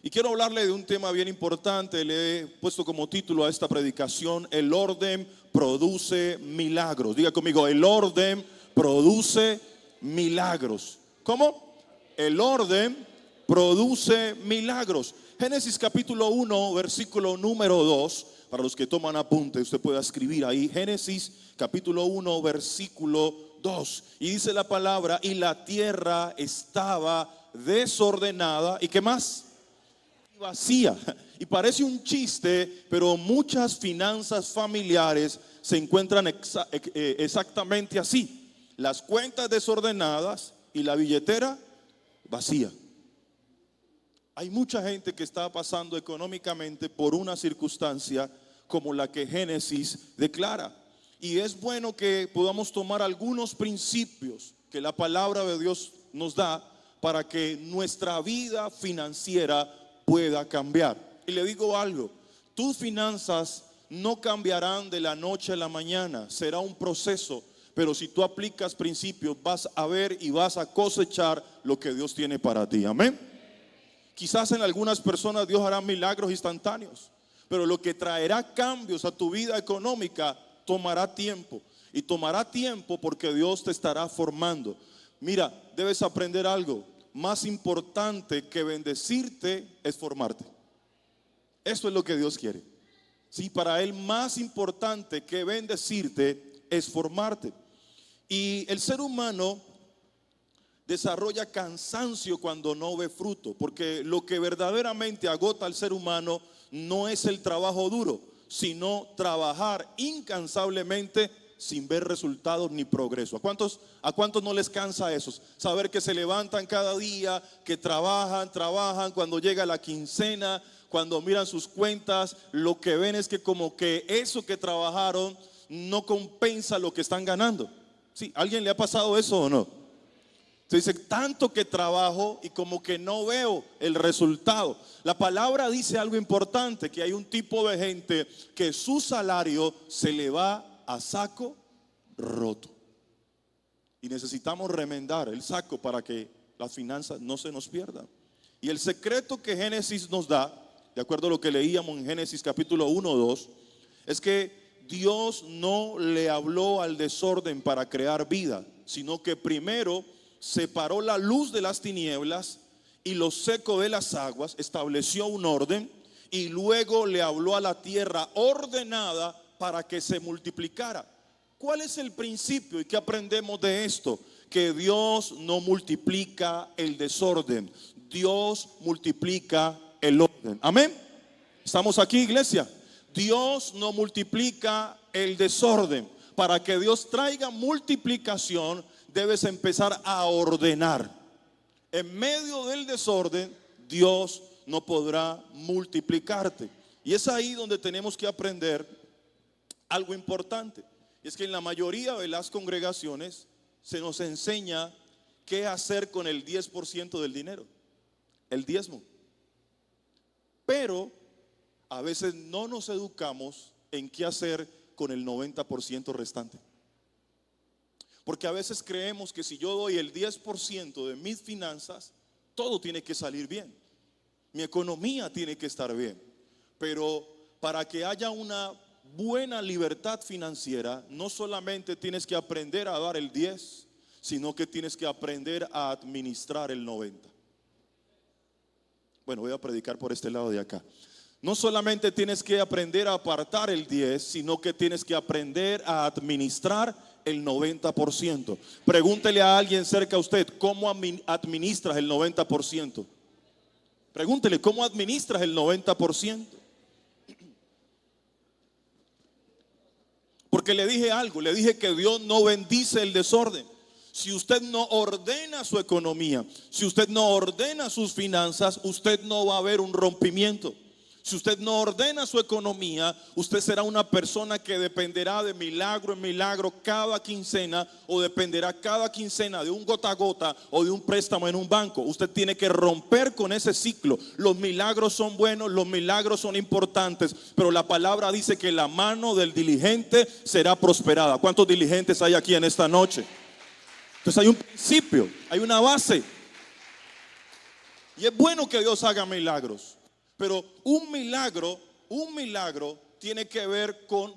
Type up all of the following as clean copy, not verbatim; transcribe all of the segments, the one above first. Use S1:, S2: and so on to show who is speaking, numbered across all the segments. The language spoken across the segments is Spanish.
S1: Y quiero hablarle de un tema bien importante. Le he puesto como título a esta predicación: el orden produce milagros. Diga conmigo: el orden produce milagros. ¿Cómo? El orden produce milagros. Génesis capítulo 1, versículo número 2. Para los que toman apunte, usted puede escribir ahí. Génesis capítulo 1, versículo 2. Y dice la palabra: y la tierra estaba desordenada. ¿Y qué más? Vacía. Y parece un chiste, pero muchas finanzas familiares se encuentran exactamente así: las cuentas desordenadas y la billetera vacía. Hay mucha gente que está pasando económicamente por una circunstancia como la que Génesis declara. Y es bueno que podamos tomar algunos principios que la palabra de Dios nos da para que nuestra vida financiera pueda cambiar. Y le digo algo: tus finanzas no cambiarán de la noche a la mañana, será un proceso. Pero si tú aplicas principios, vas a ver y vas a cosechar lo que Dios tiene para ti. Amén. Quizás en algunas personas Dios hará milagros instantáneos, pero lo que traerá cambios a tu vida económica tomará tiempo. Y tomará tiempo porque Dios te estará formando. Mira, debes aprender algo: más importante que bendecirte es formarte. Eso es lo que Dios quiere. Sí, para Él más importante que bendecirte es formarte. Y el ser humano desarrolla cansancio cuando no ve fruto, porque lo que verdaderamente agota al ser humano no es el trabajo duro, sino trabajar incansablemente sin ver resultados ni progreso. ¿A cuántos no les cansa eso? Saber que se levantan cada día, que trabajan, cuando llega la quincena, cuando miran sus cuentas, lo que ven es que como que eso que trabajaron no compensa lo que están ganando. ¿Sí? ¿Alguien le ha pasado eso o no? Se dice: tanto que trabajo y como que no veo el resultado. La palabra dice algo importante: que hay un tipo de gente que su salario se le va a saco roto. Y necesitamos remendar el saco para que las finanzas no se nos pierdan. Y el secreto que Génesis nos da, de acuerdo a lo que leíamos en Génesis capítulo 1, 2, es que Dios no le habló al desorden para crear vida, sino que primero separó la luz de las tinieblas y lo seco de las aguas, estableció un orden, y luego le habló a la tierra ordenada para que se multiplicara. ¿Cuál es el principio y qué aprendemos de esto? Que Dios no multiplica el desorden, Dios multiplica el orden. Amén. ¿Estamos aquí, iglesia? Dios no multiplica el desorden. Para que Dios traiga multiplicación, debes empezar a ordenar. En medio del desorden, Dios no podrá multiplicarte. Y es ahí donde tenemos que aprender algo importante. Y es que en la mayoría de las congregaciones se nos enseña qué hacer con el 10% del dinero, el diezmo. Pero a veces no nos educamos en qué hacer con el 90% restante. Porque a veces creemos que si yo doy el 10% de mis finanzas, todo tiene que salir bien, mi economía tiene que estar bien. Pero para que haya una buena libertad financiera, no solamente tienes que aprender a dar el 10, sino que tienes que aprender a administrar el 90. Bueno, voy a predicar por este lado de acá. No solamente tienes que aprender a apartar el 10, sino que tienes que aprender a administrar el 90%. Pregúntele a alguien cerca a usted: ¿cómo administras el 90%? Pregúntele: ¿cómo administras el 90%? Porque le dije algo, le dije que Dios no bendice el desorden. Si usted no ordena su economía, si usted no ordena sus finanzas, usted no va a ver un rompimiento. Si usted no ordena su economía, usted será una persona que dependerá de milagro en milagro cada quincena, o dependerá cada quincena de un gota a gota o de un préstamo en un banco. Usted tiene que romper con ese ciclo. Los milagros son buenos, los milagros son importantes, pero la palabra dice que la mano del diligente será prosperada. ¿Cuántos diligentes hay aquí en esta noche? Entonces hay un principio, hay una base. Y es bueno que Dios haga milagros. Pero un milagro tiene que ver con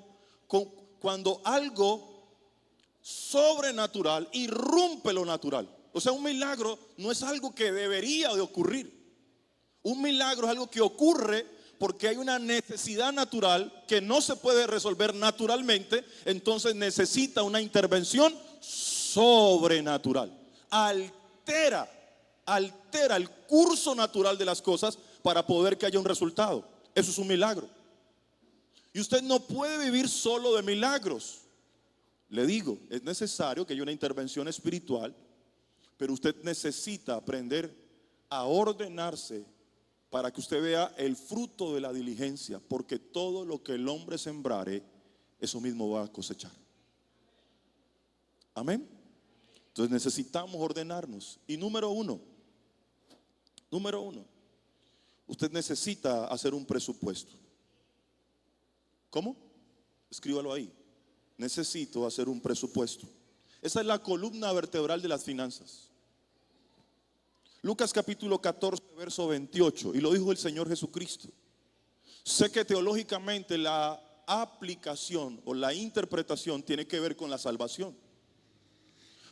S1: cuando algo sobrenatural irrumpe lo natural. O sea, un milagro no es algo que debería de ocurrir. Un milagro es algo que ocurre porque hay una necesidad natural que no se puede resolver naturalmente, entonces necesita una intervención sobrenatural. Altera el curso natural de las cosas para poder que haya un resultado. Eso es un milagro. Y usted no puede vivir solo de milagros. Le digo, es necesario que haya una intervención espiritual, pero usted necesita aprender a ordenarse para que usted vea el fruto de la diligencia, porque todo lo que el hombre sembrare, eso mismo va a cosechar. Amén. Entonces necesitamos ordenarnos. Y número uno, usted necesita hacer un presupuesto. ¿Cómo? Escríbalo ahí. Necesito hacer un presupuesto. Esa es la columna vertebral de las finanzas. Lucas capítulo 14, verso 28, y lo dijo el Señor Jesucristo. Sé que teológicamente la aplicación o la interpretación tiene que ver con la salvación,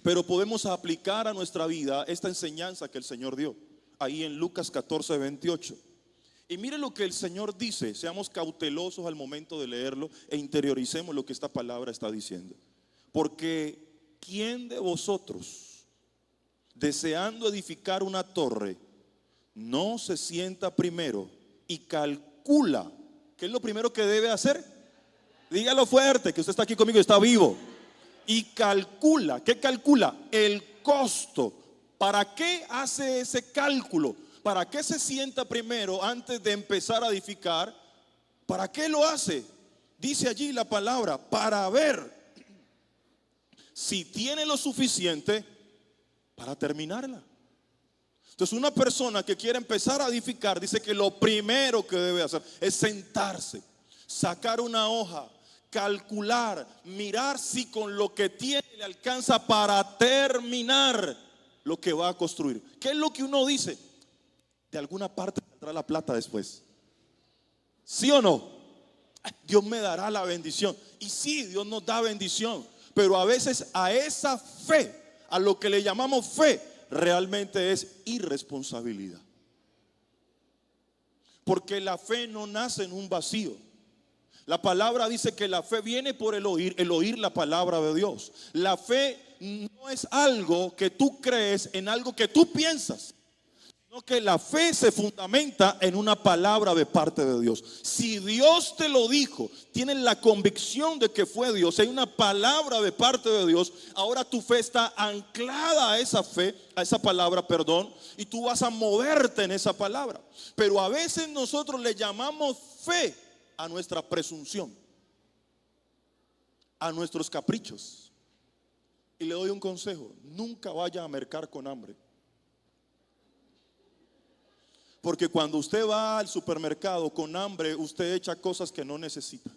S1: pero podemos aplicar a nuestra vida esta enseñanza que el Señor dio ahí en Lucas 14, 28. Y mire lo que el Señor dice. Seamos cautelosos al momento de leerlo e interioricemos lo que esta palabra está diciendo. Porque ¿quién de vosotros, deseando edificar una torre, no se sienta primero y calcula? ¿Qué es lo primero que debe hacer? Dígalo fuerte, que usted está aquí conmigo y está vivo. Y calcula, ¿qué calcula? El costo. ¿Para qué hace ese cálculo? ¿Para qué se sienta primero antes de empezar a edificar? ¿Para qué lo hace? Dice allí la palabra, para ver si tiene lo suficiente para terminarla. Entonces una persona que quiere empezar a edificar dice que lo primero que debe hacer es sentarse, sacar una hoja, calcular, mirar si con lo que tiene le alcanza para terminar lo que va a construir. ¿Qué es lo que uno dice? De alguna parte saldrá la plata después. ¿Sí o no? Dios me dará la bendición. Y sí, Dios nos da bendición, pero a veces a esa fe, a lo que le llamamos fe, realmente es irresponsabilidad. Porque la fe no nace en un vacío. La palabra dice que la fe viene por el oír la palabra de Dios. La fe no es algo que tú crees en algo que tú piensas, sino que la fe se fundamenta en una palabra de parte de Dios. Si Dios te lo dijo, tienes la convicción de que fue Dios, hay una palabra de parte de Dios, ahora tu fe está anclada a esa fe, a esa palabra, perdón, y tú vas a moverte en esa palabra. Pero a veces nosotros le llamamos fe a nuestra presunción, a nuestros caprichos. Y le doy un consejo: nunca vaya a mercar con hambre. Porque cuando usted va al supermercado con hambre, usted echa cosas que no necesita.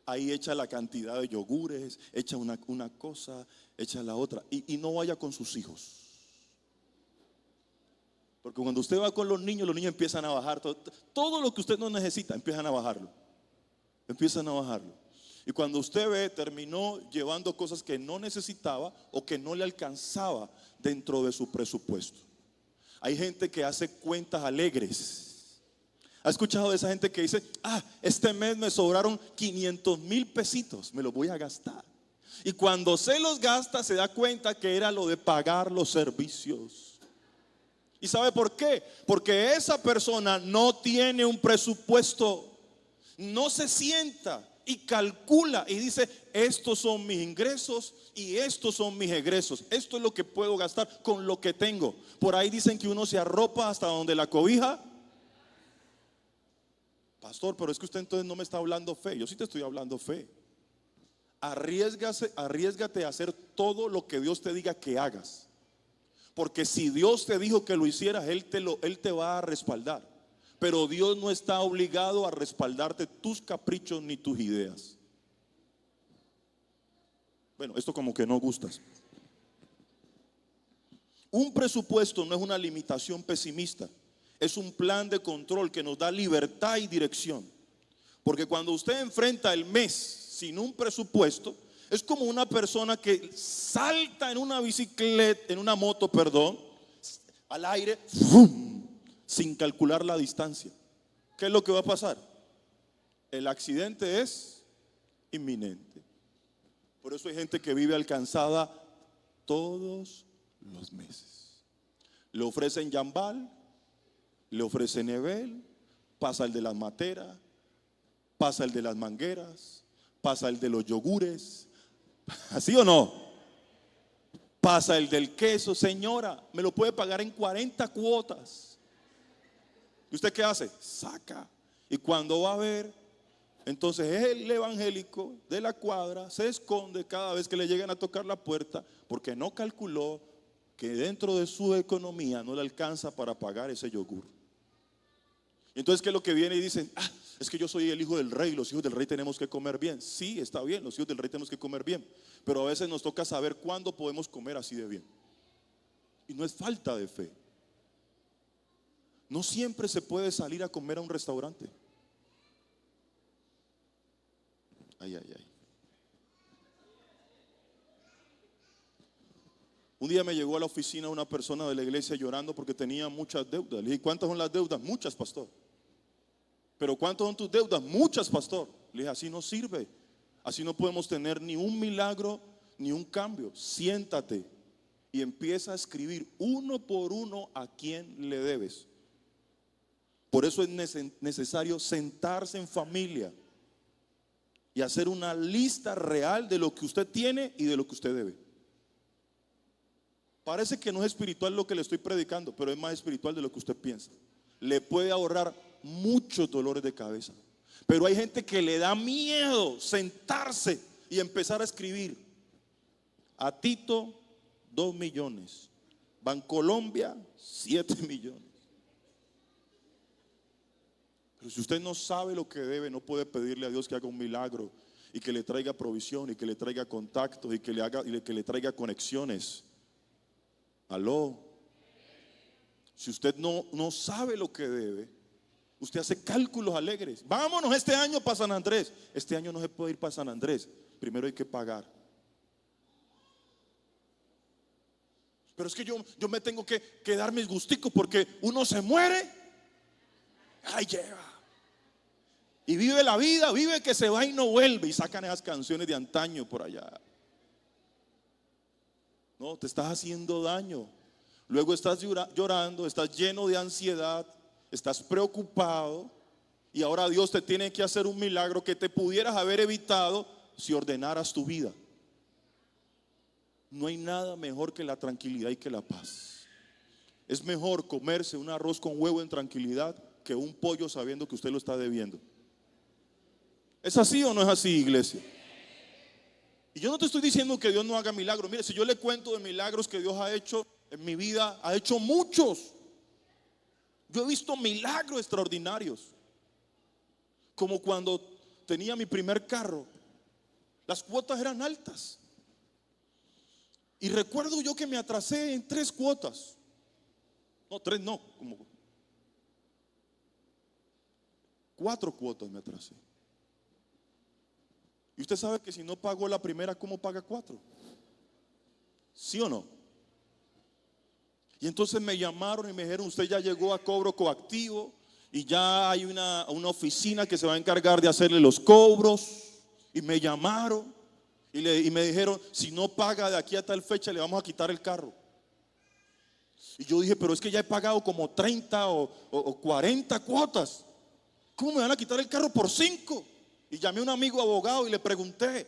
S1: Ahí echa la cantidad de yogures, echa una cosa, echa la otra. Y no vaya con sus hijos. Porque cuando usted va con los niños empiezan a bajar todo lo que usted no necesita, empiezan a bajarlo. Y cuando usted ve, terminó llevando cosas que no necesitaba o que no le alcanzaba dentro de su presupuesto. Hay gente que hace cuentas alegres. ¿Ha escuchado de esa gente que dice: este mes me sobraron 500,000 pesitos, me los voy a gastar? Y cuando se los gasta se da cuenta que era lo de pagar los servicios. ¿Y sabe por qué? Porque esa persona no tiene un presupuesto, no se sienta y calcula y dice: estos son mis ingresos y estos son mis egresos, esto es lo que puedo gastar con lo que tengo. Por ahí dicen que uno se arropa hasta donde la cobija. Pastor, pero es que usted entonces no me está hablando fe. Yo sí te estoy hablando fe. Arriésgate a hacer todo lo que Dios te diga que hagas, porque si Dios te dijo que lo hicieras, Él te va a respaldar. Pero Dios no está obligado a respaldarte tus caprichos ni tus ideas. Bueno, esto como que no gustas. Un presupuesto no es una limitación pesimista, es un plan de control que nos da libertad y dirección. Porque cuando usted enfrenta el mes sin un presupuesto, es como una persona que salta en una bicicleta, en una moto, perdón, al aire, ¡fum!, sin calcular la distancia. ¿Qué es lo que va a pasar? El accidente es inminente. Por eso hay gente que vive alcanzada todos los meses. Le ofrecen Yambal, le ofrecen Ebel, pasa el de las materas, pasa el de las mangueras, pasa el de los yogures, ¿así o no? Pasa el del queso. Señora, me lo puede pagar en 40 cuotas. ¿Y usted qué hace? Saca. Y cuando va a ver, entonces el evangélico de la cuadra se esconde cada vez que le llegan a tocar la puerta, porque no calculó que dentro de su economía no le alcanza para pagar ese yogur. Entonces, ¿qué es lo que viene y dicen? Es que yo soy el hijo del rey, los hijos del rey tenemos que comer bien. Sí, está bien, los hijos del rey tenemos que comer bien, pero a veces nos toca saber cuándo podemos comer así de bien. Y no es falta de fe. No siempre se puede salir a comer a un restaurante. Ay, ay, ay. Un día me llegó a la oficina una persona de la iglesia llorando porque tenía muchas deudas. Le dije, ¿cuántas son las deudas? Muchas, pastor. ¿Pero cuántas son tus deudas? Muchas, pastor. Le dije, así no sirve. Así no podemos tener ni un milagro ni un cambio. Siéntate y empieza a escribir uno por uno a quién le debes. Por eso es necesario sentarse en familia y hacer una lista real de lo que usted tiene y de lo que usted debe. Parece que no es espiritual lo que le estoy predicando, pero es más espiritual de lo que usted piensa. Le puede ahorrar muchos dolores de cabeza. Pero hay gente que le da miedo sentarse y empezar a escribir. A Tito, 2 millones. Bancolombia, 7 millones. Pero si usted no sabe lo que debe, no puede pedirle a Dios que haga un milagro y que le traiga provisión y que le traiga contactos y que le traiga conexiones. Aló. Si usted no sabe lo que debe, usted hace cálculos alegres. Vámonos este año para San Andrés. Este año no se puede ir para San Andrés. Primero hay que pagar. Pero es que yo me tengo que dar mis gusticos porque uno se muere. Ahí llega. Y vive la vida, vive que se va y no vuelve. Y sacan esas canciones de antaño por allá. No, te estás haciendo daño. Luego estás llorando, estás lleno de ansiedad, estás preocupado. Y ahora Dios te tiene que hacer un milagro que te pudieras haber evitado si ordenaras tu vida. No hay nada mejor que la tranquilidad y que la paz. Es mejor comerse un arroz con huevo en tranquilidad que un pollo sabiendo que usted lo está debiendo. ¿Es así o no es así, iglesia? Y yo no te estoy diciendo que Dios no haga milagros. Mire, si yo le cuento de milagros que Dios ha hecho en mi vida, ha hecho muchos. Yo he visto milagros extraordinarios. Como cuando tenía mi primer carro, las cuotas eran altas. Y recuerdo yo que me atrasé en 3 cuotas. No, 3 no, como 4 cuotas me atrasé. Y usted sabe que si no pagó la primera, ¿cómo paga 4? ¿Sí o no? Y entonces me llamaron y me dijeron, usted ya llegó a cobro coactivo y ya hay una oficina que se va a encargar de hacerle los cobros. Y me llamaron y me dijeron, si no paga de aquí a tal fecha le vamos a quitar el carro. Y yo dije, pero es que ya he pagado como 30 o 40 cuotas. ¿Cómo me van a quitar el carro por 5? Y llamé a un amigo abogado y le pregunté,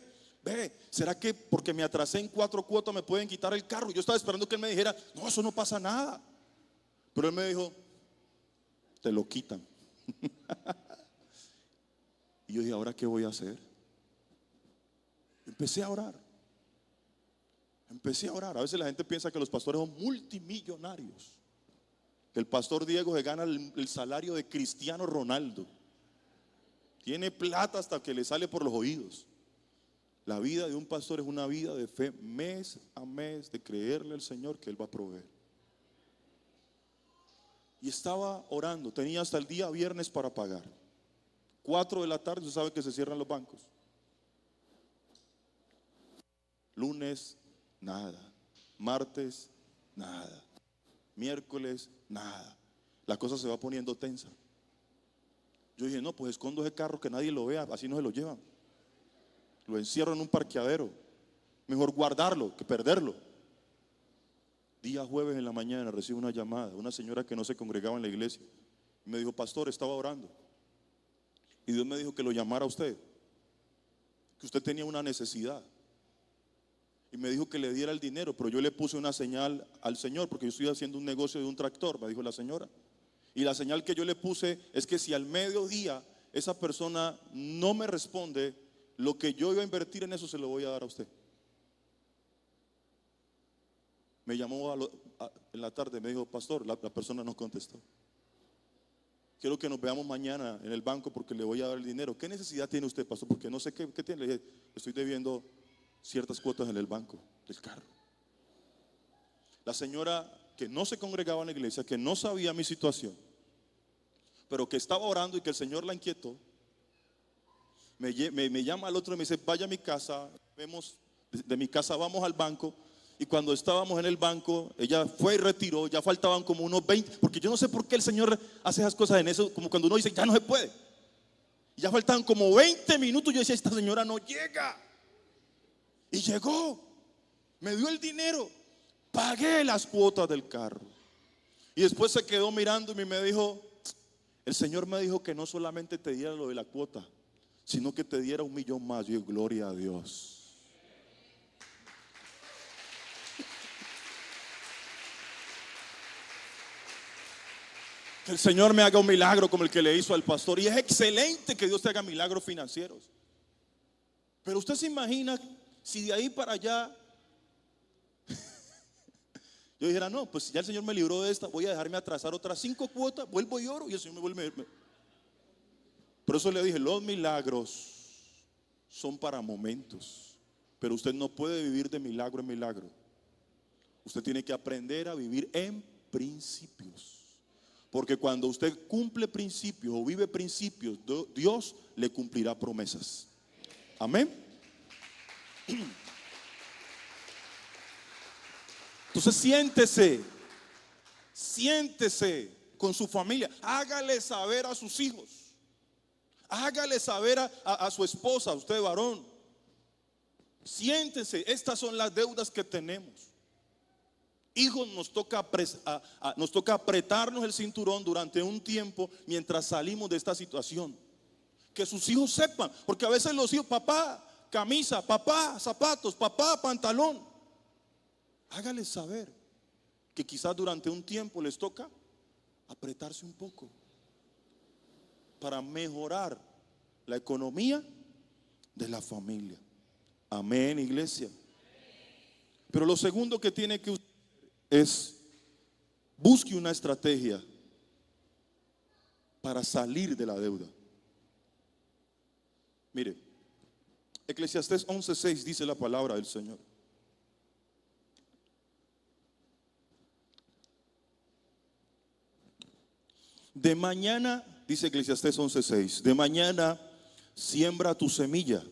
S1: ¿será que porque me atrasé en 4 cuotas me pueden quitar el carro? Yo estaba esperando que él me dijera, no, eso no pasa nada. Pero él me dijo, te lo quitan. Y yo dije, ¿ahora qué voy a hacer? Empecé a orar. A veces la gente piensa que los pastores son multimillonarios, que el pastor Diego se gana el salario de Cristiano Ronaldo. Tiene plata hasta que le sale por los oídos. La vida de un pastor es una vida de fe mes a mes, de creerle al Señor que Él va a proveer. Y estaba orando, tenía hasta el día viernes para pagar. 4 de la tarde, usted sabe que se cierran los bancos. Lunes, nada. Martes, nada. Miércoles, nada. La cosa se va poniendo tensa. Yo dije, no, pues escondo ese carro que nadie lo vea, así no se lo llevan. Lo encierro en un parqueadero. Mejor guardarlo que perderlo. Día jueves en la mañana recibo una llamada, una señora que no se congregaba en la iglesia. Y me dijo, pastor, estaba orando. Y Dios me dijo que lo llamara a usted, que usted tenía una necesidad. Y me dijo que le diera el dinero, pero yo le puse una señal al Señor, porque yo estoy haciendo un negocio de un tractor, me dijo la señora. Y la señal que yo le puse es que si al mediodía esa persona no me responde, lo que yo iba a invertir en eso se lo voy a dar a usted. Me llamó en la tarde, me dijo, pastor, la persona no contestó. Quiero que nos veamos mañana en el banco porque le voy a dar el dinero. ¿Qué necesidad tiene usted, pastor? Porque no sé qué tiene. Le dije, estoy debiendo ciertas cuotas en el banco del carro. La señora que no se congregaba en la iglesia, que no sabía mi situación, pero que estaba orando y que el Señor la inquietó, me llama al otro y me dice, vaya a mi casa, vemos, de mi casa vamos al banco. Y cuando estábamos en el banco, ella fue y retiró, ya faltaban como unos 20, porque yo no sé por qué el Señor hace esas cosas en eso, como cuando uno dice, ya no se puede. Y ya faltaban como 20 minutos, yo decía, esta señora no llega. Y llegó, me dio el dinero, pagué las cuotas del carro. Y después se quedó mirando y me dijo, el Señor me dijo que no solamente te diera lo de la cuota, sino que te diera 1 millón más. Yo digo, gloria a Dios. Que el Señor me haga un milagro como el que le hizo al pastor. Y es excelente que Dios te haga milagros financieros. Pero usted se imagina si de ahí para allá yo dijera, no, pues ya el Señor me libró de esta, voy a dejarme atrasar otras 5 cuotas, vuelvo y oro y el Señor me vuelve. Por eso le dije, los milagros son para momentos, pero usted no puede vivir de milagro en milagro. Usted tiene que aprender a vivir en principios. Porque cuando usted cumple principios o vive principios, Dios le cumplirá promesas. Amén. Entonces siéntese con su familia. Hágale saber a sus hijos. Hágale saber a su esposa, a usted varón. Siéntese, estas son las deudas que tenemos. Hijos, nos toca apretarnos el cinturón durante un tiempo mientras salimos de esta situación. Que sus hijos sepan, porque a veces los hijos, papá, camisa, papá, zapatos, papá, pantalón. Hágales saber que quizás durante un tiempo les toca apretarse un poco para mejorar la economía de la familia. Amén, iglesia. Pero lo segundo que tiene que usted es busque una estrategia para salir de la deuda. Mire, Eclesiastés 11:6 dice la palabra del Señor. De mañana, dice Eclesiastés 11:6, de mañana siembra tu semilla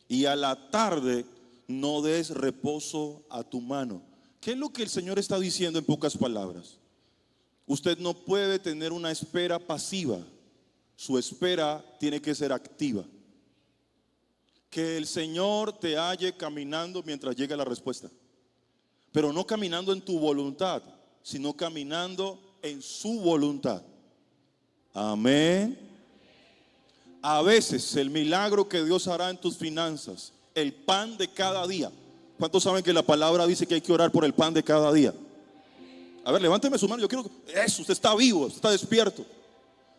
S1: y a la tarde no des reposo a tu mano. ¿Qué es lo que el Señor está diciendo en pocas palabras? Usted no puede tener una espera pasiva. Su espera tiene que ser activa. Que el Señor te halle caminando mientras llegue la respuesta. Pero no caminando en tu voluntad, sino caminando en su voluntad. Amén. A veces el milagro que Dios hará en tus finanzas, el pan de cada día. ¿Cuántos saben que la palabra dice que hay que orar por el pan de cada día? A ver, levánteme su mano. Yo quiero eso, usted está vivo, usted está despierto.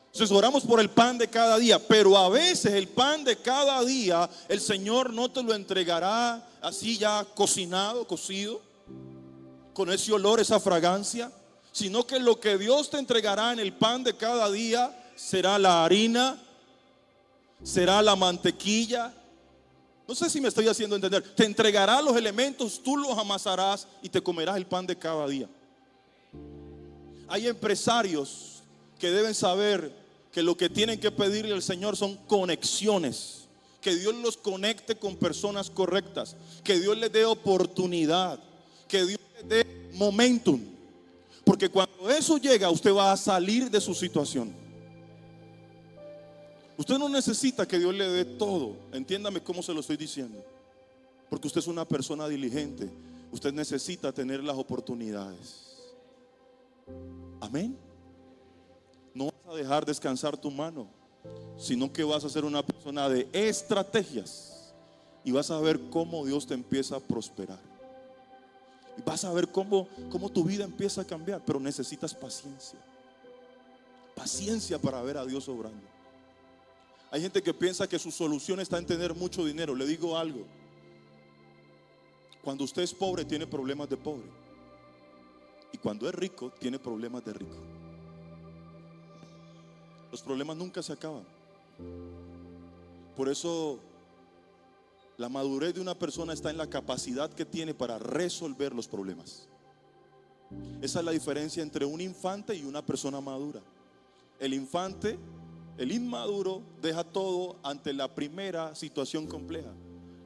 S1: Entonces oramos por el pan de cada día. Pero a veces el pan de cada día el Señor no te lo entregará así ya cocinado, cocido, con ese olor, esa fragancia, sino que lo que Dios te entregará en el pan de cada día será la harina, será la mantequilla. No sé si me estoy haciendo entender. Te entregará los elementos, tú los amasarás y te comerás el pan de cada día. Hay empresarios que deben saber que lo que tienen que pedirle al Señor son conexiones. Que Dios los conecte con personas correctas. Que Dios les dé oportunidad. Que Dios les dé momentum. Porque cuando eso llega, usted va a salir de su situación. Usted no necesita que Dios le dé todo. Entiéndame cómo se lo estoy diciendo. Porque usted es una persona diligente. Usted necesita tener las oportunidades. Amén. No vas a dejar descansar tu mano, sino que vas a ser una persona de estrategias. Y vas a ver cómo Dios te empieza a prosperar. Y vas a ver cómo tu vida empieza a cambiar. Pero necesitas paciencia. Paciencia para ver a Dios obrando. Hay gente que piensa que su solución está en tener mucho dinero. Le digo algo. Cuando usted es pobre, tiene problemas de pobre. Y cuando es rico, tiene problemas de rico. Los problemas nunca se acaban. Por eso la madurez de una persona está en la capacidad que tiene para resolver los problemas. Esa es la diferencia entre un infante y una persona madura. El infante, el inmaduro, deja todo ante la primera situación compleja.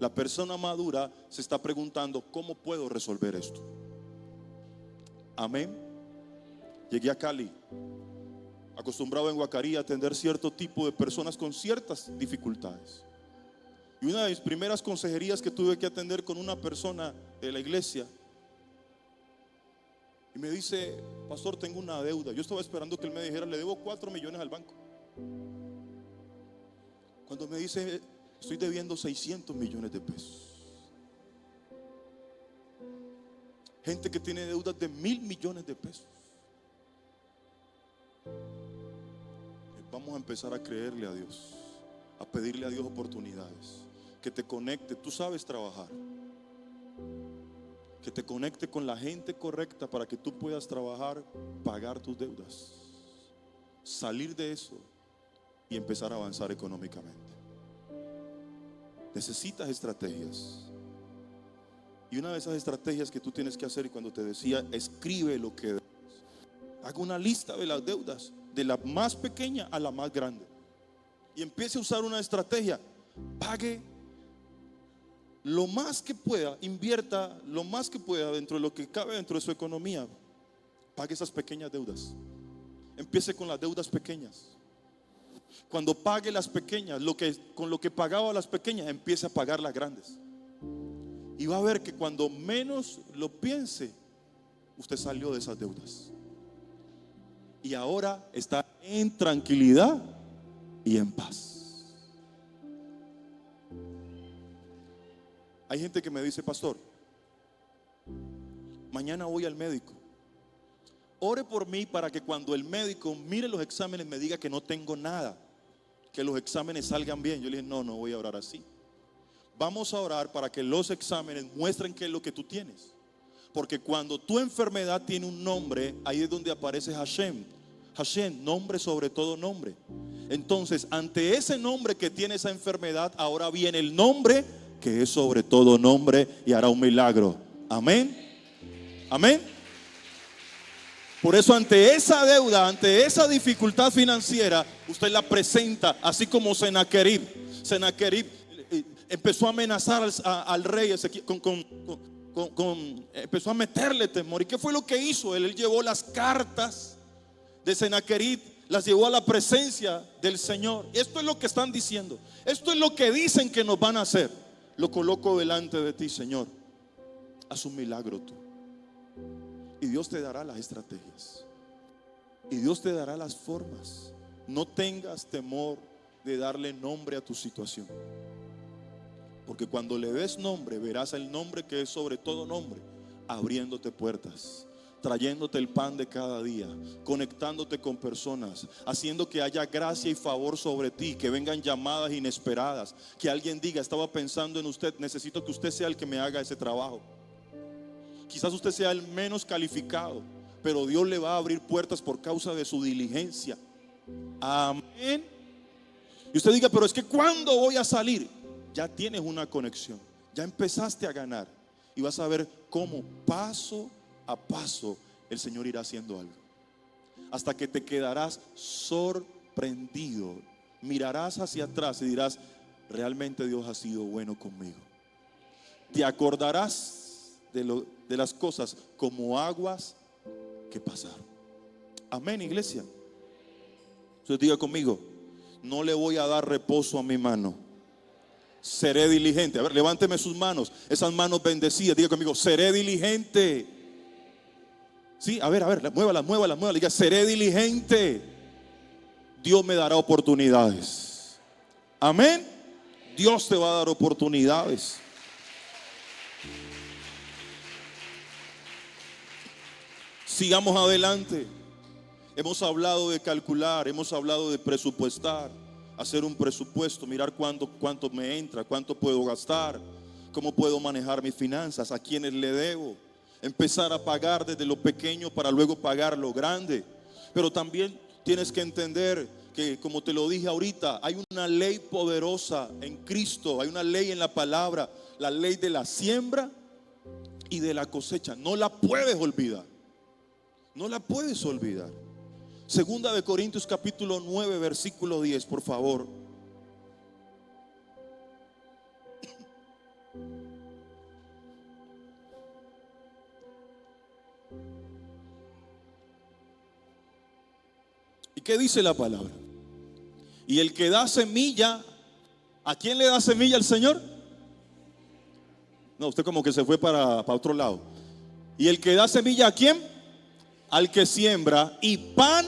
S1: La persona madura se está preguntando: ¿cómo puedo resolver esto? Amén. Llegué a Cali, acostumbrado en Guacarí a atender cierto tipo de personas con ciertas dificultades. Y una de mis primeras consejerías que tuve que atender con una persona de la iglesia, y me dice: pastor, tengo una deuda. Yo estaba esperando que él me dijera: le debo 4 millones al banco. Cuando me dice: estoy debiendo 600 millones de pesos. Gente que tiene deudas de 1.000 millones de pesos. Vamos a empezar a creerle a Dios, a pedirle a Dios oportunidades. Que te conecte, tú sabes trabajar. Que te conecte con la gente correcta para que tú puedas trabajar, pagar tus deudas, salir de eso y empezar a avanzar económicamente. Necesitas estrategias. Y una de esas estrategias que tú tienes que hacer, y cuando te decía, escribe lo que debes. Haga una lista de las deudas, de la más pequeña a la más grande. Y empiece a usar una estrategia. Pague lo más que pueda, invierta lo más que pueda dentro de lo que cabe dentro de su economía. Pague esas pequeñas deudas. Empiece con las deudas pequeñas. Cuando pague las pequeñas, con lo que pagaba las pequeñas, empiece a pagar las grandes. Y va a ver que cuando menos lo piense, usted salió de esas deudas. Y ahora está en tranquilidad y en paz. Hay gente que me dice: pastor, mañana voy al médico. Ore por mí para que cuando el médico mire los exámenes me diga que no tengo nada, que los exámenes salgan bien. Yo le dije: no voy a orar así. Vamos a orar para que los exámenes muestren qué es lo que tú tienes. Porque cuando tu enfermedad tiene un nombre, ahí es donde aparece Hashem. Hashem, nombre sobre todo nombre. Entonces, ante ese nombre que tiene esa enfermedad, ahora viene el nombre que es sobre todo nombre y hará un milagro. Amén. Amén. Por eso, ante esa deuda, ante esa dificultad financiera, usted la presenta, así como Sennacherib. Sennacherib empezó a amenazar al rey empezó a meterle temor. ¿Y qué fue lo que hizo? Él llevó las cartas de Sennacherib, las llevó a la presencia del Señor. Esto es lo que están diciendo, esto es lo que dicen que nos van a hacer. Lo coloco delante de ti, Señor. Haz un milagro tú. Y Dios te dará las estrategias. Y Dios te dará las formas. No tengas temor de darle nombre a tu situación. Porque cuando le des nombre, verás el nombre que es sobre todo nombre, abriéndote puertas, trayéndote el pan de cada día, conectándote con personas, haciendo que haya gracia y favor sobre ti, que vengan llamadas inesperadas, que alguien diga: estaba pensando en usted, necesito que usted sea el que me haga ese trabajo. Quizás usted sea el menos calificado, pero Dios le va a abrir puertas por causa de su diligencia. Amén. Y usted diga: pero es que ¿cuándo voy a salir? Ya tienes una conexión, ya empezaste a ganar. Y vas a ver cómo paso a paso el Señor irá haciendo algo. hasta que te quedarás sorprendido. Mirarás hacia atrás y dirás: realmente Dios ha sido bueno conmigo. Te acordarás de las cosas como aguas que pasaron. Amén, iglesia. Entonces diga conmigo: no le voy a dar reposo a mi mano, seré diligente. A ver, levánteme sus manos, esas manos bendecidas. Diga conmigo: seré diligente. Sí, a ver, muévalas. Diga: seré diligente. Dios me dará oportunidades. Amén. Dios te va a dar oportunidades. Sigamos adelante. Hemos hablado de calcular, hemos hablado de presupuestar, hacer un presupuesto, mirar cuánto me entra, cuánto puedo gastar, cómo puedo manejar mis finanzas, a quiénes le debo. Empezar a pagar desde lo pequeño para luego pagar lo grande. Pero también tienes que entender que, como te lo dije ahorita, hay una ley poderosa en Cristo, hay una ley en la palabra, la ley de la siembra y de la cosecha. No la puedes olvidar. No la puedes olvidar. Segunda de Corintios capítulo 9 versículo 10, por favor. ¿Y qué dice la palabra? Y el que da semilla, ¿a quién le da semilla el Señor? No, usted como que se fue para otro lado. Y el que da semilla, ¿a quién? Al que siembra, y pan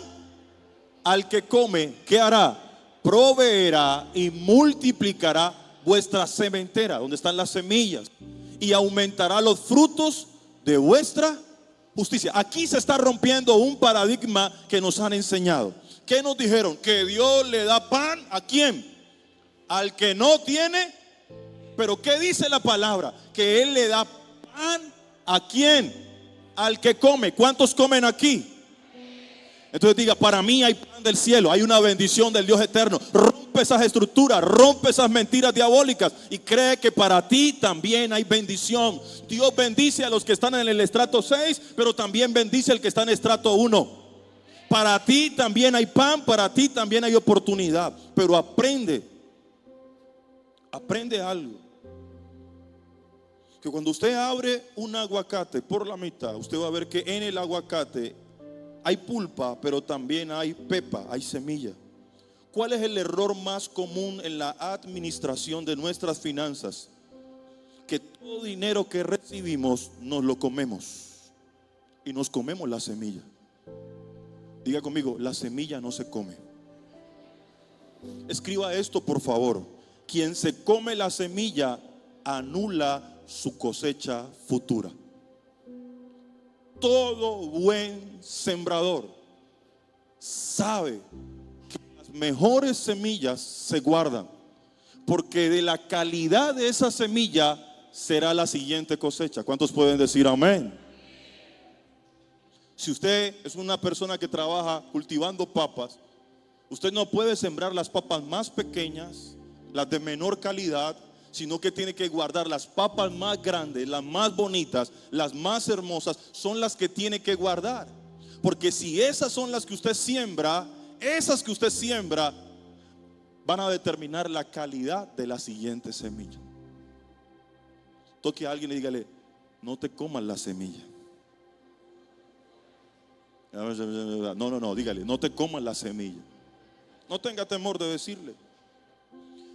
S1: al que come. ¿Qué hará? Proveerá y multiplicará vuestra sementera, donde están las semillas, y aumentará los frutos de vuestra justicia. Aquí se está rompiendo un paradigma que nos han enseñado. ¿Qué nos dijeron? Que Dios le da pan, ¿a quién? Al que no tiene. Pero ¿qué dice la palabra? Que Él le da pan, ¿a quién? Al que come. ¿Cuántos comen aquí? Entonces diga: para mí hay pan del cielo, hay una bendición del Dios eterno. Rompe esas estructuras, rompe esas mentiras diabólicas y cree que para ti también hay bendición. Dios bendice a los que están en el estrato 6, pero también bendice al que está en estrato 1. Para ti también hay pan, para ti también hay oportunidad. Pero aprende algo: que cuando usted abre un aguacate por la mitad, usted va a ver que en el aguacate hay pulpa, pero también hay pepa, hay semilla. ¿Cuál es el error más común en la administración de nuestras finanzas? Que todo dinero que recibimos nos lo comemos y nos comemos la semilla. Diga conmigo: la semilla no se come. Escriba esto, por favor: quien se come la semilla anula su cosecha futura. Todo buen sembrador sabe que las mejores semillas se guardan, porque de la calidad de esa semilla será la siguiente cosecha. ¿Cuántos pueden decir amén? Si usted es una persona que trabaja cultivando papas, usted no puede sembrar las papas más pequeñas, las de menor calidad, sino que tiene que guardar las papas más grandes, las más bonitas, las más hermosas, son las que tiene que guardar. Porque si esas son las que usted siembra, van a determinar la calidad de la siguiente semilla. Toque a alguien y dígale: no te comas la semilla. No, dígale: no te comas la semilla. No tenga temor de decirle.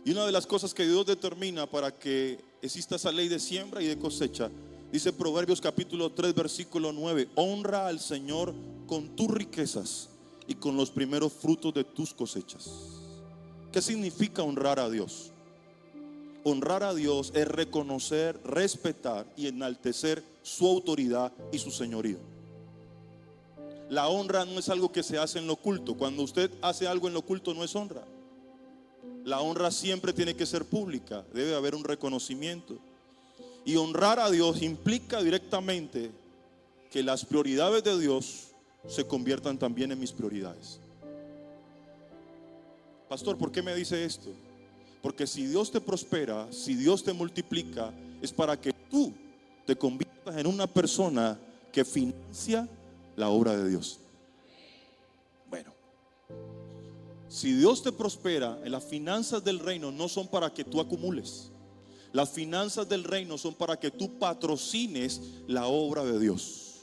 S1: Y una de las cosas que Dios determina para que exista esa ley de siembra y de cosecha, dice Proverbios capítulo 3 versículo 9: honra al Señor con tus riquezas y con los primeros frutos de tus cosechas. ¿Qué significa honrar a Dios? Honrar a Dios es reconocer, respetar y enaltecer su autoridad y su señorío. La honra no es algo que se hace en lo oculto. Cuando usted hace algo en lo oculto, no es honra. La honra siempre tiene que ser pública, debe haber un reconocimiento. Y honrar a Dios implica directamente que las prioridades de Dios se conviertan también en mis prioridades. Pastor, ¿por qué me dice esto? Porque si Dios te prospera, si Dios te multiplica, es para que tú te conviertas en una persona que financia la obra de Dios. Si Dios te prospera, las finanzas del reino no son para que tú acumules. Las finanzas del reino son para que tú patrocines la obra de Dios.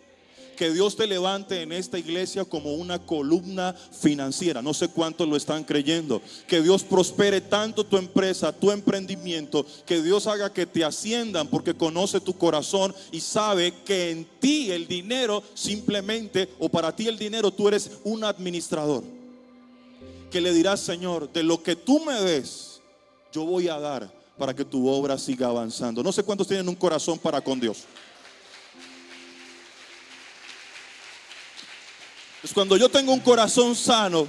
S1: Que Dios te levante en esta iglesia como una columna financiera. No sé cuántos lo están creyendo. Que Dios prospere tanto tu empresa, tu emprendimiento, que Dios haga que te asciendan, porque conoce tu corazón y sabe que en ti el dinero simplemente, o para ti el dinero, tú eres un administrador. Que le dirás: Señor, de lo que tú me des, yo voy a dar para que tu obra siga avanzando. No sé cuántos tienen un corazón para con Dios. Pues cuando yo tengo un corazón sano,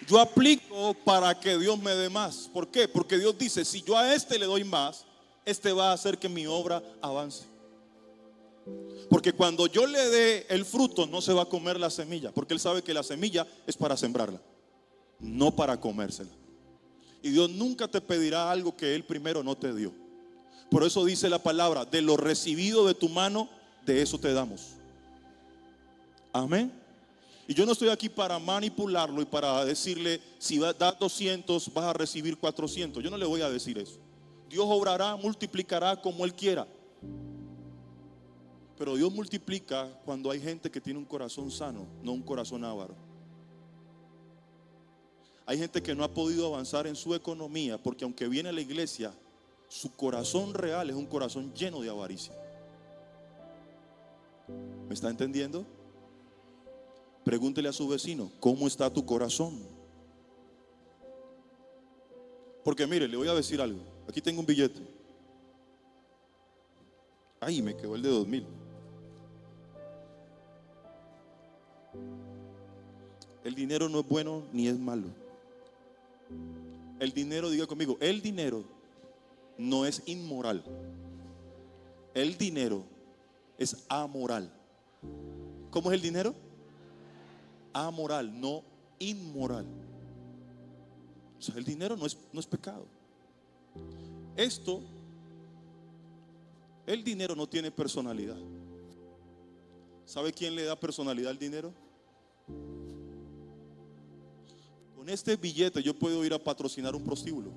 S1: yo aplico para que Dios me dé más. ¿Por qué? Porque Dios dice: si yo a este le doy más, este va a hacer que mi obra avance. Porque cuando yo le dé el fruto, no se va a comer la semilla, porque Él sabe que la semilla es para sembrarla, no para comérsela. Y Dios nunca te pedirá algo que Él primero no te dio. Por eso dice la palabra: de lo recibido de tu mano, de eso te damos. Amén. Y yo no estoy aquí para manipularlo y para decirle: si das 200 vas a recibir 400. Yo no le voy a decir eso. Dios obrará, multiplicará como Él quiera. Pero Dios multiplica cuando hay gente que tiene un corazón sano, no un corazón avaro. Hay gente que no ha podido avanzar en su economía porque aunque viene a la iglesia, su corazón real es un corazón lleno de avaricia. ¿Me está entendiendo? Pregúntele a su vecino: ¿cómo está tu corazón? Porque mire, le voy a decir algo. Aquí tengo un billete. Ay, me quedó el de 2000. El dinero no es bueno ni es malo. El dinero, diga conmigo, el dinero no es inmoral. El dinero es amoral. ¿Cómo es el dinero? Amoral, no inmoral. O sea, el dinero no es pecado. El dinero no tiene personalidad. ¿Sabe quién le da personalidad al dinero? Con este billete yo puedo ir a patrocinar un prostíbulo.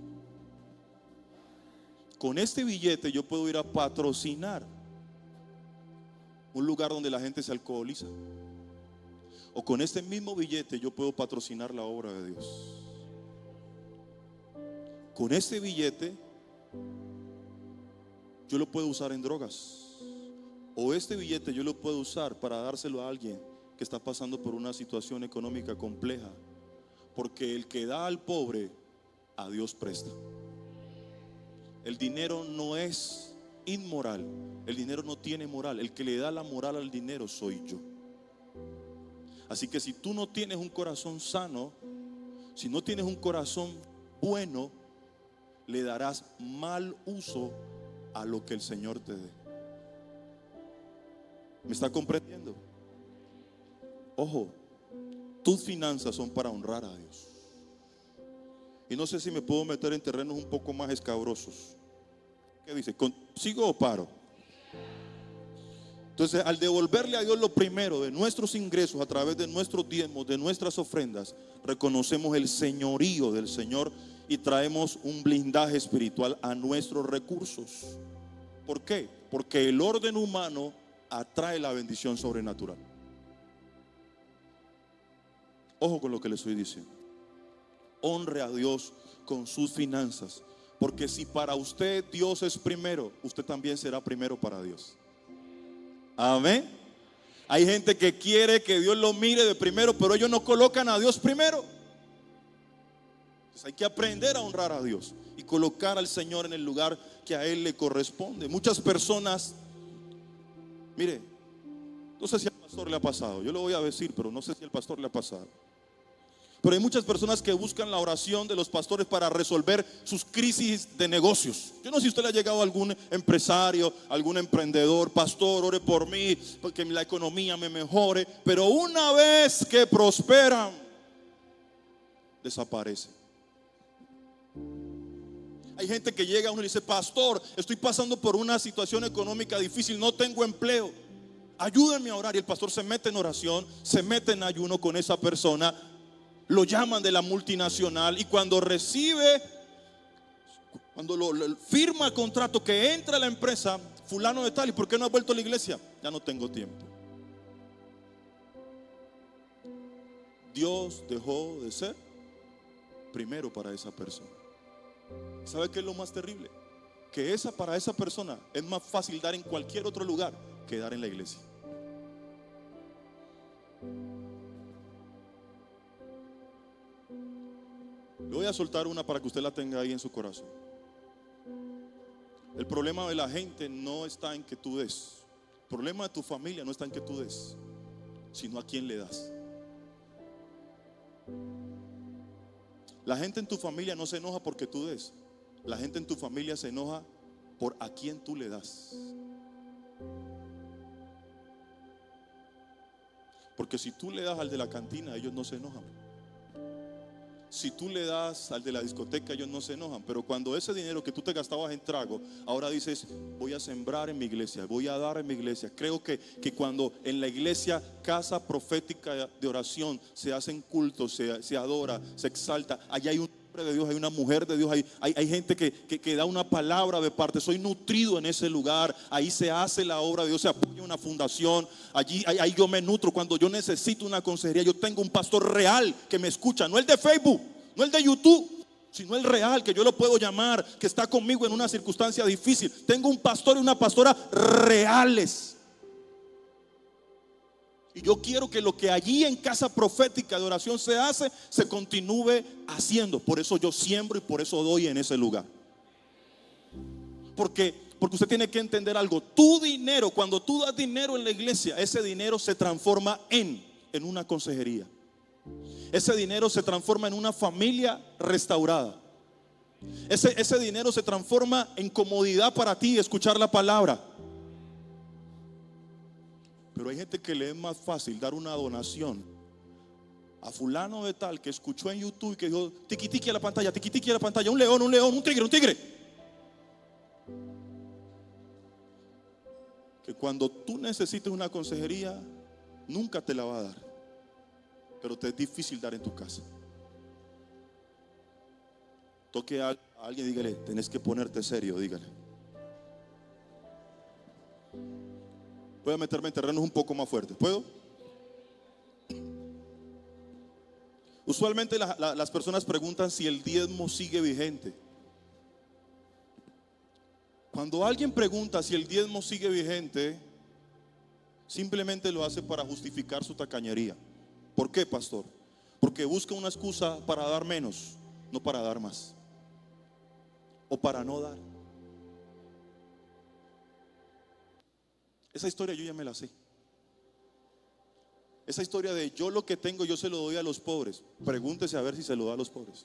S1: Con este billete yo puedo ir a patrocinar un lugar donde la gente se alcoholiza. O con este mismo billete yo puedo patrocinar la obra de Dios. Con este billete yo lo puedo usar en drogas. O este billete yo lo puedo usar para dárselo a alguien que está pasando por una situación económica compleja. Porque el que da al pobre, a Dios presta. El dinero no es inmoral. El dinero no tiene moral. El que le da la moral al dinero soy yo. Así que si tú no tienes un corazón sano, si no tienes un corazón bueno, le darás mal uso a lo que el Señor te dé. ¿Me está comprendiendo? Ojo, tus finanzas son para honrar a Dios. Y no sé si me puedo meter en terrenos un poco más escabrosos. ¿Qué dice? ¿Sigo o paro? Entonces, al devolverle a Dios lo primero de nuestros ingresos a través de nuestros diezmos, de nuestras ofrendas, reconocemos el señorío del Señor y traemos un blindaje espiritual a nuestros recursos. ¿Por qué? Porque el orden humano atrae la bendición sobrenatural. Ojo con lo que le estoy diciendo. Honre a Dios con sus finanzas, porque si para usted Dios es primero, usted también será primero para Dios. Amén. Hay gente que quiere que Dios lo mire de primero, pero ellos no colocan a Dios primero. Entonces hay que aprender a honrar a Dios y colocar al Señor en el lugar que a Él le corresponde. Muchas personas, mire, no sé si al pastor le ha pasado, yo lo voy a decir, pero no sé si al pastor le ha pasado. Pero hay muchas personas que buscan la oración de los pastores para resolver sus crisis de negocios. Yo no sé si usted le ha llegado a algún empresario, algún emprendedor: pastor, ore por mí, porque la economía me mejore. Pero una vez que prosperan, desaparece. Hay gente que llega a uno y dice: pastor, estoy pasando por una situación económica difícil, no tengo empleo, ayúdenme a orar. Y el pastor se mete en oración, se mete en ayuno con esa persona. lo llaman de la multinacional y cuando recibe, cuando lo firma el contrato que entra a la empresa, fulano de tal, ¿y por qué no has vuelto a la iglesia? Ya no tengo tiempo. Dios dejó de ser primero para esa persona. ¿Sabe qué es lo más terrible? Que para esa persona es más fácil dar en cualquier otro lugar que dar en la iglesia. Le voy a soltar una para que usted la tenga ahí en su corazón. El problema de la gente no está en que tú des. El problema de tu familia no está en que tú des, sino a quién le das. La gente en tu familia no se enoja porque tú des. La gente en tu familia se enoja por a quién tú le das. Porque si tú le das al de la cantina, ellos no se enojan. Si tú le das al de la discoteca, ellos no se enojan. Pero cuando ese dinero que tú te gastabas en trago, ahora dices, voy a sembrar en mi iglesia, voy a dar en mi iglesia. Creo que cuando en la iglesia, casa profética de oración, se hacen cultos, se adora, se exalta, allá hay un hombre de Dios, hay una mujer de Dios, hay gente que da una palabra de parte. Soy nutrido en ese lugar. Ahí se hace la obra de Dios, se apoya una fundación. Ahí yo me nutro. Cuando yo necesito una consejería, yo tengo un pastor real que me escucha, no el de Facebook, no el de YouTube, sino el real, que yo lo puedo llamar, que está conmigo en una circunstancia difícil. Tengo un pastor y una pastora reales. Y yo quiero que lo que allí en casa profética de oración se hace, se continúe haciendo. Por eso yo siembro y por eso doy en ese lugar. Porque usted tiene que entender algo. Tu dinero, cuando tú das dinero en la iglesia, ese dinero se transforma en una consejería. Ese dinero se transforma en una familia restaurada. Ese dinero se transforma en comodidad para ti escuchar la palabra. Pero hay gente que le es más fácil dar una donación a fulano de tal que escuchó en YouTube y que dijo tiqui tiqui a la pantalla, tiqui tiqui a la pantalla, un león, un tigre. Que cuando tú necesites una consejería, nunca te la va a dar. Pero te es difícil dar en tu casa. Toque a alguien, dígale, tenés que ponerte serio, dígale. Voy a meterme en terrenos un poco más fuertes. ¿Puedo? Usualmente las personas preguntan si el diezmo sigue vigente. Cuando alguien pregunta si el diezmo sigue vigente, simplemente lo hace para justificar su tacañería. ¿Por qué, pastor? Porque busca una excusa para dar menos, no para dar más. O para no dar. Esa historia yo ya me la sé. Esa historia de yo lo que tengo yo se lo doy a los pobres. Pregúntese a ver si se lo da a los pobres.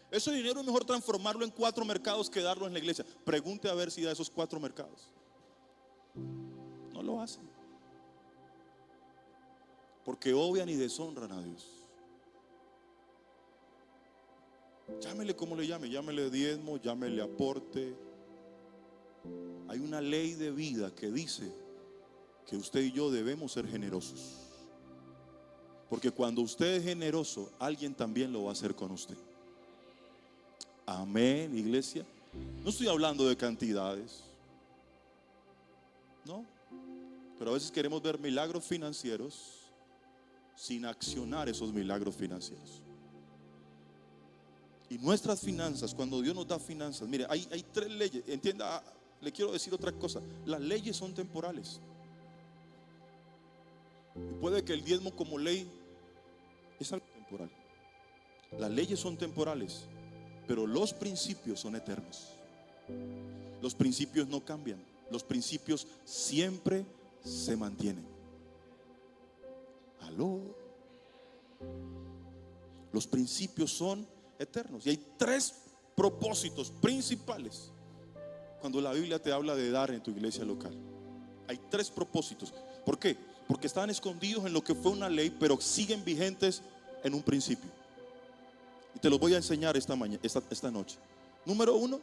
S1: Ese dinero es mejor transformarlo en 4 mercados que darlo en la iglesia. Pregunte a ver si da esos 4 mercados. No lo hacen. Porque obvian y deshonran a Dios. Llámele como le llame, llámele diezmo, llámele aporte. Hay una ley de vida que dice que usted y yo debemos ser generosos. Porque cuando usted es generoso, alguien también lo va a hacer con usted. Amén, iglesia. No estoy hablando de cantidades, no. Pero a veces queremos ver milagros financieros sin accionar esos milagros financieros. Y nuestras finanzas, cuando Dios nos da finanzas, mire, hay 3 leyes. Entienda, le quiero decir otra cosa. Las leyes son temporales. Y puede que el diezmo como ley es algo temporal. Las leyes son temporales, pero los principios son eternos. Los principios no cambian. Los principios siempre se mantienen. ¿Aló? Los principios son eternos. Y hay 3 propósitos principales cuando la Biblia te habla de dar en tu iglesia local. Hay 3 propósitos. ¿Por qué? Porque estaban escondidos en lo que fue una ley, pero siguen vigentes en un principio. Y te los voy a enseñar esta noche. Número 1,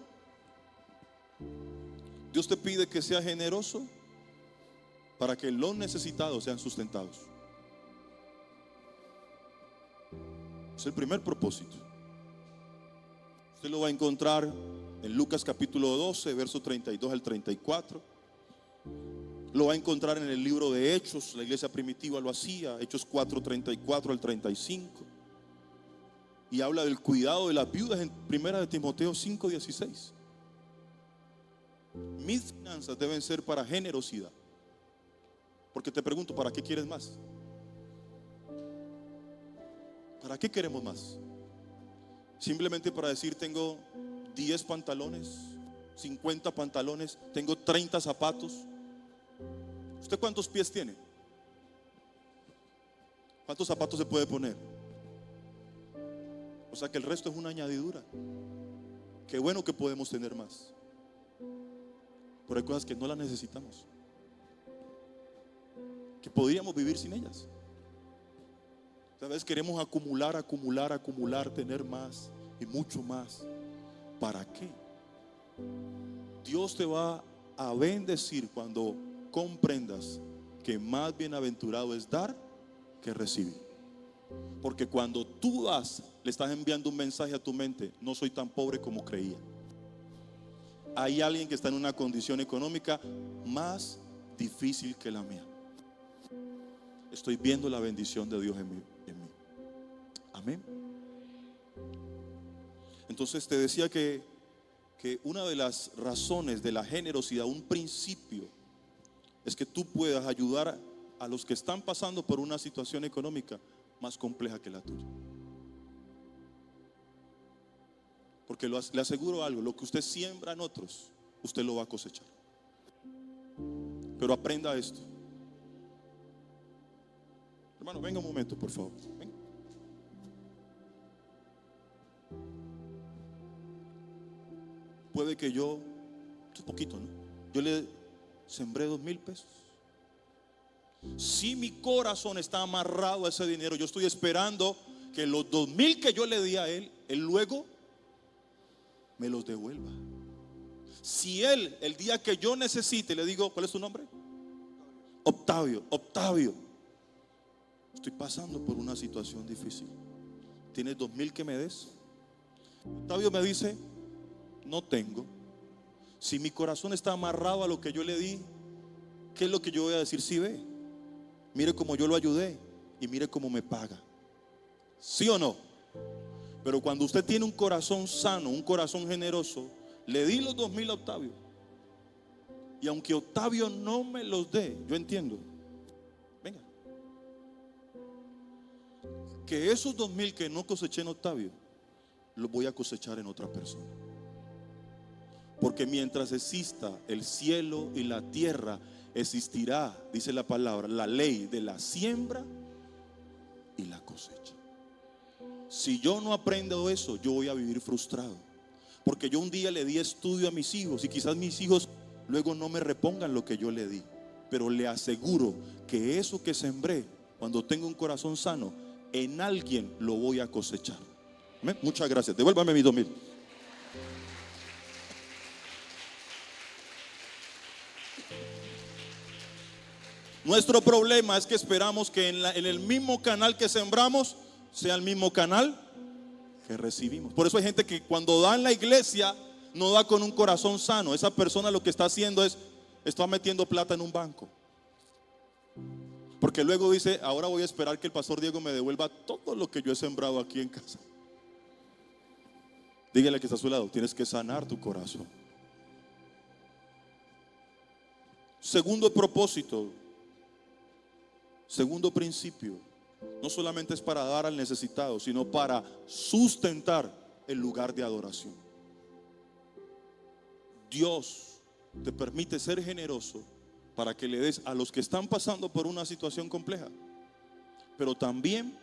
S1: Dios te pide que seas generoso para que los necesitados sean sustentados. Es el primer propósito. Usted lo va a encontrar en Lucas capítulo 12, verso 32 al 34. Lo va a encontrar en el libro de Hechos, la iglesia primitiva lo hacía, Hechos 4, 34 al 35. Y habla del cuidado de las viudas en primera de Timoteo 5, 16. Mis finanzas deben ser para generosidad. Porque te pregunto, ¿para qué quieres más? ¿Para qué queremos más? Simplemente para decir tengo 10 pantalones, 50 pantalones, tengo 30 zapatos. ¿Usted cuántos pies tiene? ¿Cuántos zapatos se puede poner? O sea que el resto es una añadidura. Qué bueno que podemos tener más, pero hay cosas que no las necesitamos, que podríamos vivir sin ellas. A veces queremos acumular, acumular, acumular, tener más y mucho más. ¿Para qué? Dios te va a bendecir cuando comprendas que más bienaventurado es dar que recibir. Porque cuando tú das, le estás enviando un mensaje a tu mente: no soy tan pobre como creía. Hay alguien que está en una condición económica más difícil que la mía. Estoy viendo la bendición de Dios en mí. Amén. Entonces te decía que una de las razones de la generosidad, un principio, es que tú puedas ayudar a los que están pasando por una situación económica más compleja que la tuya. Porque le aseguro algo: lo que usted siembra en otros, usted lo va a cosechar. Pero aprenda esto. Hermano, venga un momento, por favor. Venga. Puede que yo, un poquito, ¿no? Yo le sembré 2,000 pesos. Si mi corazón está amarrado a ese dinero, yo estoy esperando que los 2,000 que yo le di a él luego me los devuelva. Si él, el día que yo necesite, le digo: ¿cuál es tu nombre? Octavio. Octavio, estoy pasando por una situación difícil, ¿tienes 2,000 que me des? Octavio me dice: no tengo. Si mi corazón está amarrado a lo que yo le di, ¿qué es lo que yo voy a decir? Sí, ve, mire cómo yo lo ayudé y mire cómo me paga. ¿Sí o no? Pero cuando usted tiene un corazón sano, un corazón generoso, le di los 2,000 a Octavio, y aunque Octavio no me los dé, yo entiendo, venga, que esos 2,000 que no coseché en Octavio, los voy a cosechar en otra persona. Porque mientras exista el cielo y la tierra, existirá, dice la palabra, la ley de la siembra y la cosecha. Si yo no aprendo eso, yo voy a vivir frustrado. Porque yo un día le di estudio a mis hijos, y quizás mis hijos luego no me repongan lo que yo le di. Pero le aseguro que eso que sembré, cuando tengo un corazón sano, en alguien lo voy a cosechar. ¿Amén? Muchas gracias. Devuélvame mis 2,000. Nuestro problema es que esperamos que en el mismo canal que sembramos sea el mismo canal que recibimos. Por eso hay gente que cuando da en la iglesia no da con un corazón sano. Esa persona lo que está haciendo es, está metiendo plata en un banco. Porque luego dice: ahora voy a esperar que el pastor Diego me devuelva todo lo que yo he sembrado aquí en casa. Dígale que está a su lado: tienes que sanar tu corazón. Segundo propósito, segundo principio, no solamente es para dar al necesitado, sino para sustentar el lugar de adoración. Dios te permite ser generoso para que le des a los que están pasando por una situación compleja, pero también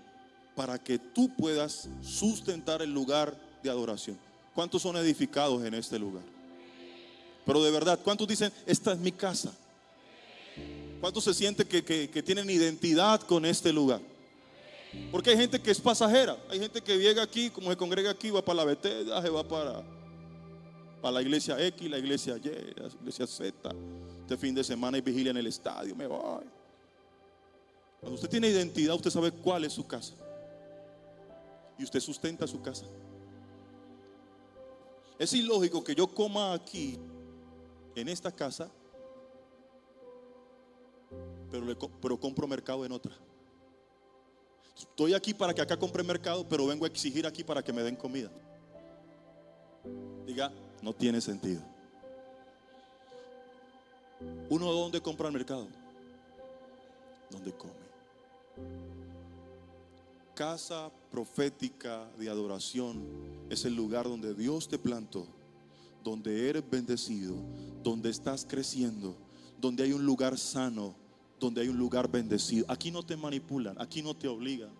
S1: para que tú puedas sustentar el lugar de adoración. ¿Cuántos son edificados en este lugar? Pero de verdad, ¿cuántos dicen: esta es mi casa? ¿Cuántos se sienten que tienen identidad con este lugar? Porque hay gente que es pasajera. Hay gente que llega aquí, como se congrega aquí, va para la Bethesda, se va para la iglesia X, la iglesia Y, la iglesia Z. Este fin de semana hay vigilia en el estadio, me voy. Cuando usted tiene identidad, usted sabe cuál es su casa. y usted sustenta su casa. Es ilógico que yo coma aquí, en esta casa, pero compro mercado en otra. Estoy aquí para que acá compre mercado, pero vengo a exigir aquí para que me den comida. Diga, no tiene sentido. ¿Uno dónde compra el mercado? Donde come. Casa profética de adoración es el lugar donde Dios te plantó, donde eres bendecido, donde estás creciendo, donde hay un lugar sano, donde hay un lugar bendecido. Aquí no te manipulan, aquí no te obligan.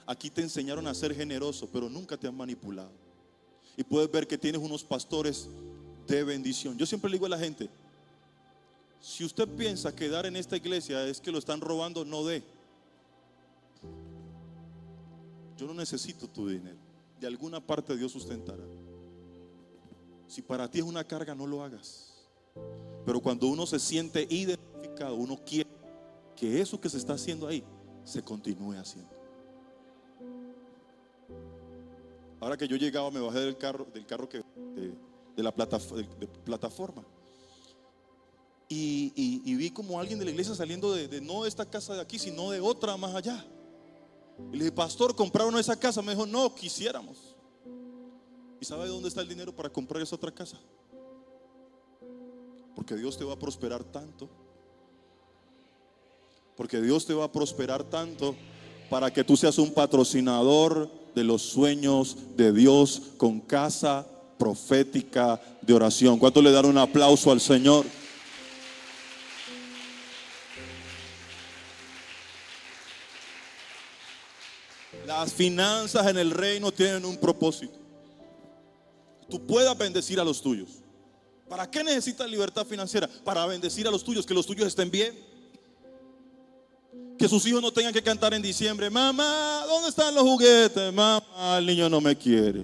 S1: Aquí te enseñaron a ser generoso, pero nunca te han manipulado. Y puedes ver que tienes unos pastores de bendición. Yo siempre le digo a la gente, si usted piensa que dar en esta iglesia es que lo están robando, no dé. Yo no necesito tu dinero. De alguna parte Dios sustentará. Si para ti es una carga, no lo hagas. Pero cuando uno se siente identificado, uno quiere que eso que se está haciendo ahí se continúe haciendo. Ahora que yo llegaba, me bajé del carro de la plataforma. Y vi como alguien de la iglesia saliendo de no de esta casa de aquí, sino de otra más allá. Y le dije, pastor, ¿compraron esa casa? Me dijo, no, quisiéramos. ¿Y sabe dónde está el dinero para comprar esa otra casa? Porque Dios te va a prosperar tanto. Porque Dios te va a prosperar tanto para que tú seas un patrocinador de los sueños de Dios con casa profética de oración. ¿Cuánto le dan un aplauso al Señor? Las finanzas en el reino tienen un propósito. Tú puedas bendecir a los tuyos. ¿Para qué necesitas libertad financiera? Para bendecir a los tuyos, que los tuyos estén bien. Que sus hijos no tengan que cantar en diciembre, mamá, ¿dónde están los juguetes? Mamá, el niño no me quiere.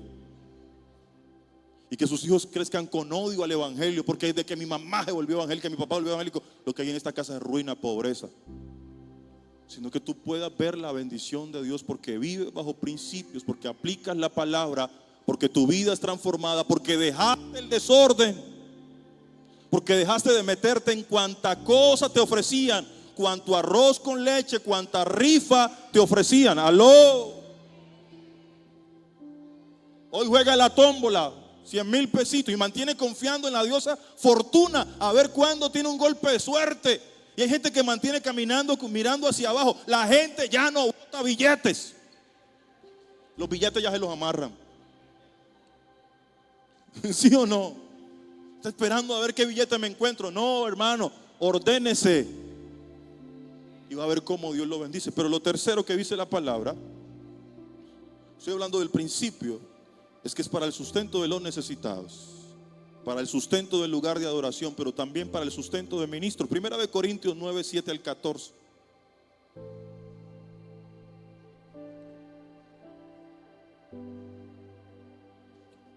S1: Y que sus hijos crezcan con odio al evangelio, porque desde que mi mamá se volvió evangélica, mi papá volvió evangélico, lo que hay en esta casa es ruina, pobreza. Sino que tú puedas ver la bendición de Dios porque vives bajo principios, porque aplicas la palabra, porque tu vida es transformada, porque dejaste el desorden, porque dejaste de meterte en cuanta cosa te ofrecían, cuanto arroz con leche, cuanta rifa te ofrecían. Aló. Hoy juega la tómbola, 100,000 pesitos, y mantiene confiando en la diosa Fortuna a ver cuándo tiene un golpe de suerte. Y hay gente que mantiene caminando, mirando hacia abajo. La gente ya no bota billetes. Los billetes ya se los amarran. ¿Sí o no? Está esperando a ver qué billete me encuentro. No, hermano, ordénese y va a ver cómo Dios lo bendice. Pero lo tercero que dice la palabra, estoy hablando del principio, es que es para el sustento de los necesitados, para el sustento del lugar de adoración, pero también para el sustento de ministros. Primera de Corintios 9, 7 al 14.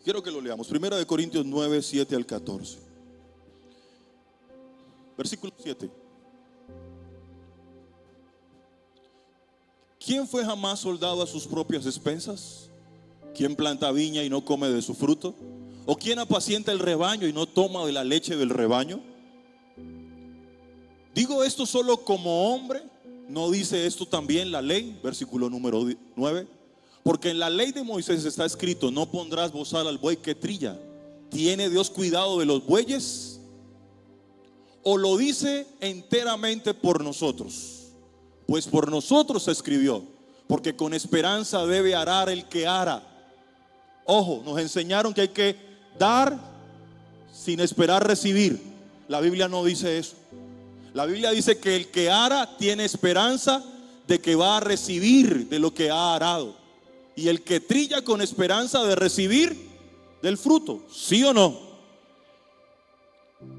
S1: Quiero que lo leamos. Primera de Corintios 9, 7 al 14. Versículo 7. ¿Quién fue jamás soldado a sus propias expensas? ¿Quién planta viña y no come de su fruto? ¿O quién apacienta el rebaño y no toma de la leche del rebaño? Digo esto solo como hombre. ¿No dice esto también la ley? Versículo número 9. Porque en la ley de Moisés está escrito: no pondrás bozal al buey que trilla. ¿Tiene Dios cuidado de los bueyes? ¿O lo dice enteramente por nosotros? Pues por nosotros se escribió, porque con esperanza debe arar el que ara. Ojo, nos enseñaron que hay que dar sin esperar recibir. La Biblia no dice eso. La Biblia dice que el que ara tiene esperanza de que va a recibir de lo que ha arado. Y el que trilla con esperanza de recibir del fruto. ¿Sí o no?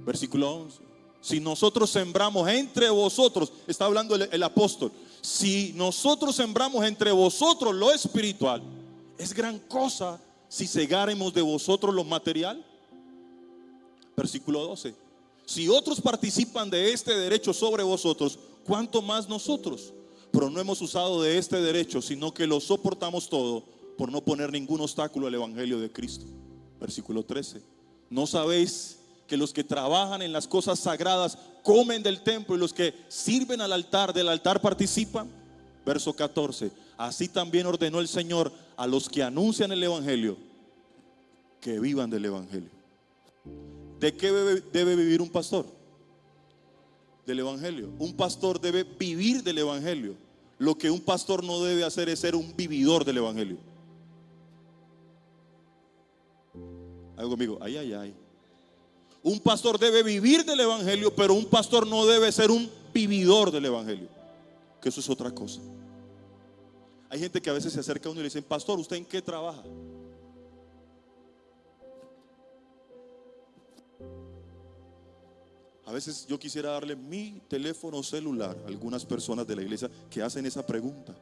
S1: Versículo 11. Si nosotros sembramos entre vosotros, está hablando el apóstol, si nosotros sembramos entre vosotros lo espiritual, es gran cosa si segáremos de vosotros lo material. Versículo 12. Si otros participan de este derecho sobre vosotros, ¿cuánto más nosotros? Pero no hemos usado de este derecho, sino que lo soportamos todo por no poner ningún obstáculo al evangelio de Cristo. Versículo 13. ¿No sabéis que los que trabajan en las cosas sagradas comen del templo y los que sirven al altar, del altar participan? Verso 14. Así también ordenó el Señor a los que anuncian el evangelio que vivan del evangelio. ¿De qué debe vivir un pastor? Del evangelio. Un pastor debe vivir del evangelio. Lo que un pastor no debe hacer es ser un vividor del evangelio. Algo conmigo, ay. Un pastor debe vivir del evangelio, pero un pastor no debe ser un vividor del evangelio, que eso es otra cosa. Hay gente que a veces se acerca a uno y le dicen: pastor, ¿usted en qué trabaja? A veces yo quisiera darle mi teléfono celular a algunas personas de la iglesia que hacen esa pregunta,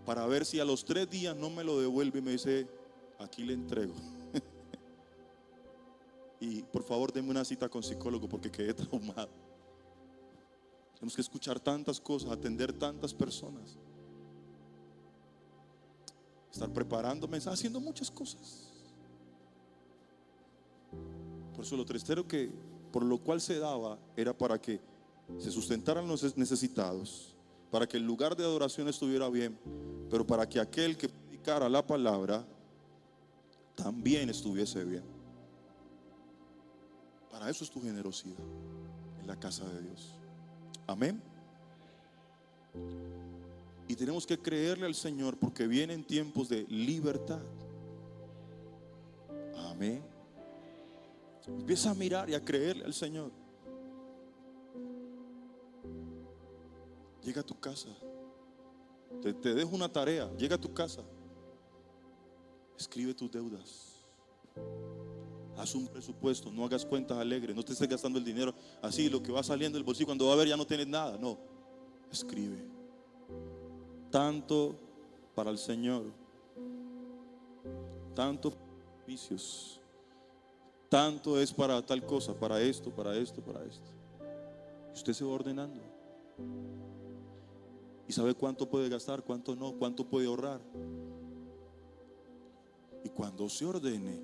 S1: para ver si a los 3 días no me lo devuelve y me dice: aquí le entrego. Y por favor denme una cita con psicólogo porque quedé traumado. Tenemos que escuchar tantas cosas, atender tantas personas, estar preparando mensajes, haciendo muchas cosas. Por eso lo tercero que por lo cual se daba era para que se sustentaran los necesitados, para que el lugar de adoración estuviera bien, pero para que aquel que predicara la palabra también estuviese bien. Para eso es tu generosidad en la casa de Dios. Amén. Y tenemos que creerle al Señor porque vienen tiempos de libertad. Amén. Empieza a mirar y a creerle al Señor. Llega a tu casa. Te dejo una tarea. Llega a tu casa. Escribe tus deudas. Haz un presupuesto. No hagas cuentas alegres. No te estés gastando el dinero así, lo que va saliendo del bolsillo. Cuando va a ver ya no tienes nada. No. Escribe. Tanto para el Señor. Tanto para servicios. Tanto es para tal cosa, para esto, para esto, para esto. Usted se va ordenando. Y sabe cuánto puede gastar, cuánto no, cuánto puede ahorrar. Y cuando se ordene,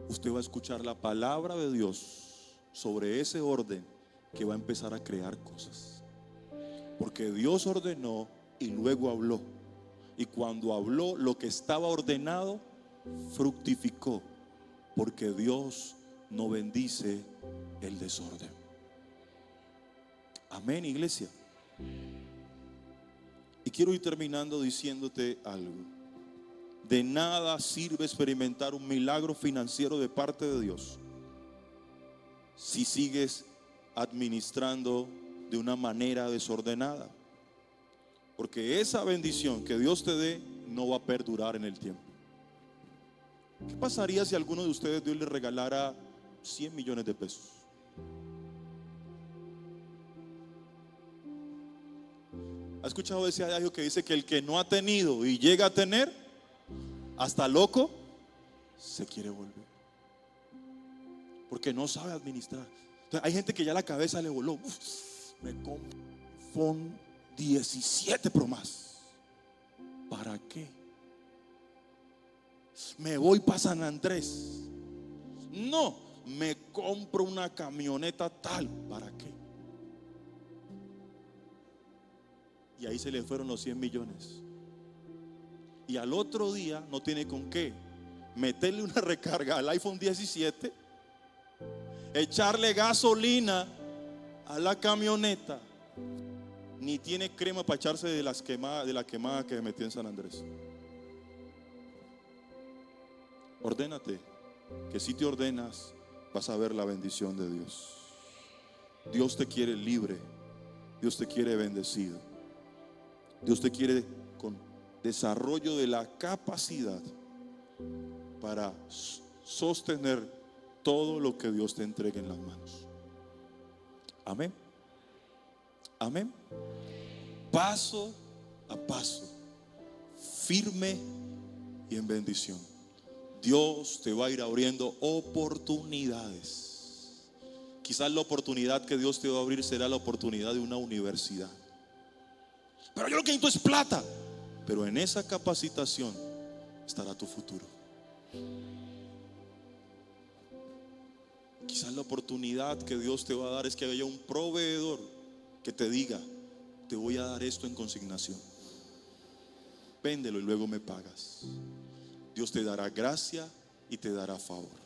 S1: usted va a escuchar la palabra de Dios sobre ese orden que va a empezar a crear cosas. Porque Dios ordenó y luego habló. Y cuando habló, lo que estaba ordenado fructificó. Porque Dios no bendice el desorden. Amén, iglesia. Y quiero ir terminando diciéndote algo. De nada sirve experimentar un milagro financiero de parte de Dios si sigues administrando de una manera desordenada. Porque esa bendición que Dios te dé no va a perdurar en el tiempo. ¿Qué pasaría si a alguno de ustedes Dios le regalara 100 millones de pesos? ¿Ha escuchado ese adagio que dice que el que no ha tenido y llega a tener, hasta loco se quiere volver? Porque no sabe administrar. Entonces, hay gente que ya la cabeza le voló. Me compro un iPhone 17 Pro más. ¿Para qué? Me voy para San Andrés. No, me compro una camioneta tal. ¿Para qué? Y ahí se le fueron los 100 millones. Y al otro día no tiene con qué meterle una recarga al iPhone 17, echarle gasolina a la camioneta, ni tiene crema para echarse de la quemada que metió en San Andrés. Ordénate, que si te ordenas vas a ver la bendición de Dios. Dios te quiere libre, Dios te quiere bendecido, Dios te quiere con desarrollo de la capacidad para sostener todo lo que Dios te entregue en las manos. Amén. Amén. Paso a paso, firme y en bendición. Dios te va a ir abriendo oportunidades. Quizás la oportunidad que Dios te va a abrir será la oportunidad de una universidad. Pero yo lo que necesito es plata. pero en esa capacitación estará tu futuro. Quizás la oportunidad que Dios te va a dar es que haya un proveedor que te diga: te voy a dar esto en consignación, véndelo y luego me pagas. Dios te dará gracia y te dará favor.